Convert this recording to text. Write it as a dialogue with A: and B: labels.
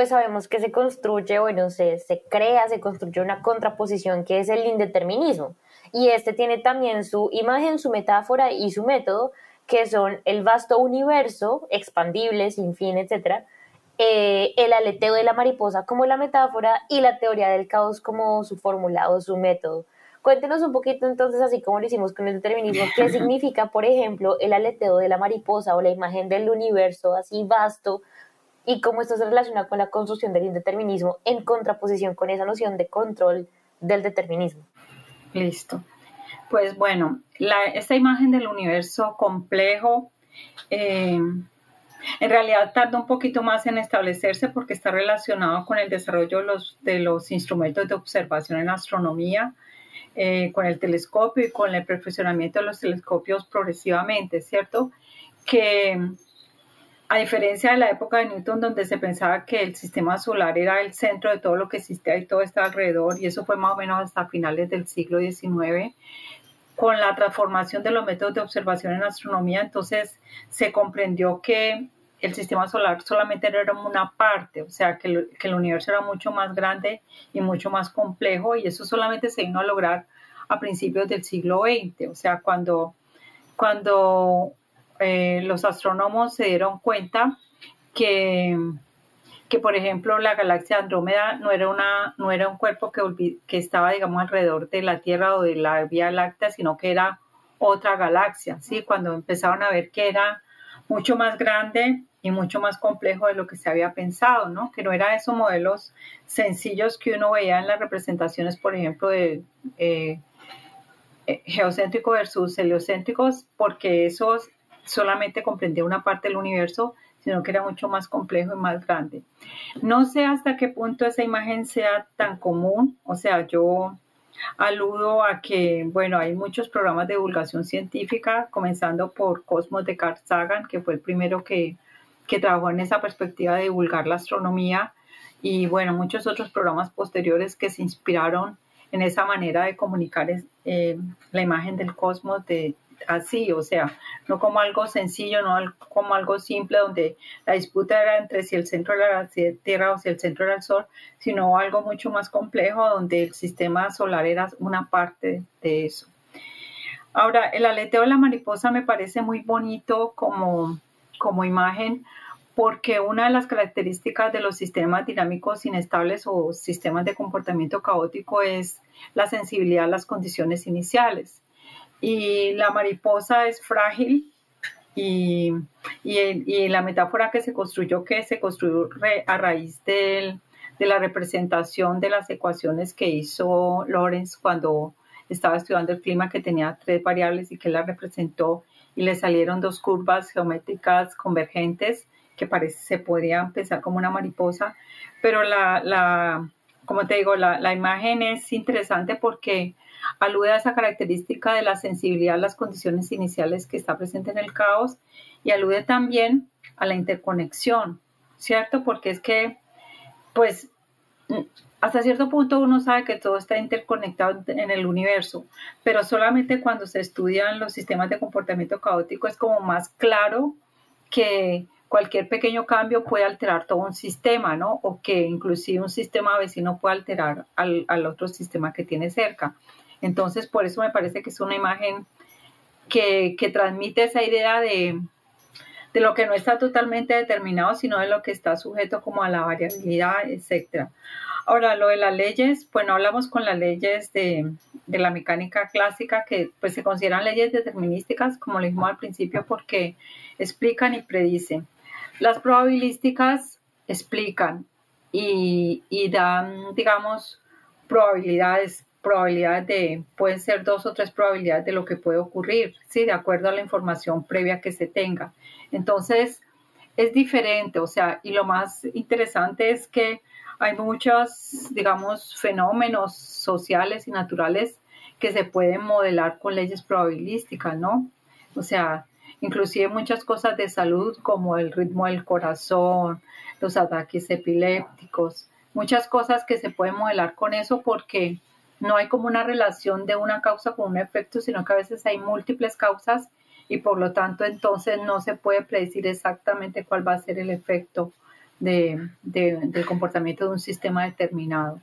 A: pues sabemos que se construye, bueno, se crea, se construye una contraposición que es el indeterminismo. Y este tiene también su imagen, su metáfora y su método, que son el vasto universo, expandible, sin fin, etcétera, el aleteo de la mariposa como la metáfora y la teoría del caos como su fórmula o su método. Cuéntenos un poquito entonces, así como lo hicimos con el determinismo, qué significa, por ejemplo, el aleteo de la mariposa o la imagen del universo así vasto y cómo esto se relaciona con la construcción del indeterminismo en contraposición con esa noción de control del determinismo.
B: Listo. Pues bueno, esta imagen del universo complejo en realidad tarda un poquito más en establecerse porque está relacionado con el desarrollo de los instrumentos de observación en astronomía, con el telescopio y con el perfeccionamiento de los telescopios progresivamente, ¿cierto? Que a diferencia de la época de Newton, donde se pensaba que el sistema solar era el centro de todo lo que existía y todo está alrededor, y eso fue más o menos hasta finales del siglo XIX, con la transformación de los métodos de observación en astronomía, entonces se comprendió que el sistema solar solamente era una parte, o sea, que el universo era mucho más grande y mucho más complejo, y eso solamente se vino a lograr a principios del siglo XX, o sea, cuando los astrónomos se dieron cuenta que por ejemplo la galaxia Andrómeda no era un cuerpo que estaba, digamos, alrededor de la Tierra o de la Vía Láctea, sino que era otra galaxia, ¿sí? Cuando empezaron a ver que era mucho más grande y mucho más complejo de lo que se había pensado, ¿no? Que no era esos modelos sencillos que uno veía en las representaciones, por ejemplo, de geocéntrico versus heliocéntricos, porque esos solamente comprendía una parte del universo, sino que era mucho más complejo y más grande. No sé hasta qué punto esa imagen sea tan común, o sea, yo aludo a que, bueno, hay muchos programas de divulgación científica, comenzando por Cosmos de Carl Sagan, que fue el primero que trabajó en esa perspectiva de divulgar la astronomía, y bueno, muchos otros programas posteriores que se inspiraron en esa manera de comunicar la imagen del cosmos así, o sea, no como algo sencillo, no como algo simple donde la disputa era entre si el centro era la Tierra o si el centro era el Sol, sino algo mucho más complejo donde el sistema solar era una parte de eso. Ahora, el aleteo de la mariposa me parece muy bonito como imagen, porque una de las características de los sistemas dinámicos inestables o sistemas de comportamiento caótico es la sensibilidad a las condiciones iniciales. Y la mariposa es frágil y la metáfora que se construyó a raíz de la representación de las ecuaciones que hizo Lorentz cuando estaba estudiando el clima, que tenía 3 variables y que la representó y le salieron 2 curvas geométricas convergentes que se podían pensar como una mariposa, pero como te digo, la imagen es interesante porque alude a esa característica de la sensibilidad a las condiciones iniciales que está presente en el caos y alude también a la interconexión, ¿cierto? Porque es que, pues, hasta cierto punto uno sabe que todo está interconectado en el universo, pero solamente cuando se estudian los sistemas de comportamiento caótico es como más claro que cualquier pequeño cambio puede alterar todo un sistema, ¿no? O que inclusive un sistema vecino puede alterar al otro sistema que tiene cerca. Entonces, por eso me parece que es una imagen que transmite esa idea de lo que no está totalmente determinado, sino de lo que está sujeto como a la variabilidad, etc. Ahora, lo de las leyes, pues no hablamos con las leyes de la mecánica clásica, que pues se consideran leyes determinísticas, como lo dijimos al principio, porque explican y predicen. Las probabilísticas explican y dan, digamos, probabilidades pueden ser 2 o 3 probabilidades de lo que puede ocurrir, ¿sí? De acuerdo a la información previa que se tenga. Entonces, es diferente, o sea, y lo más interesante es que hay muchos, digamos, fenómenos sociales y naturales que se pueden modelar con leyes probabilísticas, ¿no? O sea, inclusive muchas cosas de salud como el ritmo del corazón, los ataques epilépticos, muchas cosas que se pueden modelar con eso porque no hay como una relación de una causa con un efecto, sino que a veces hay múltiples causas y por lo tanto entonces no se puede predecir exactamente cuál va a ser el efecto del comportamiento de un sistema determinado.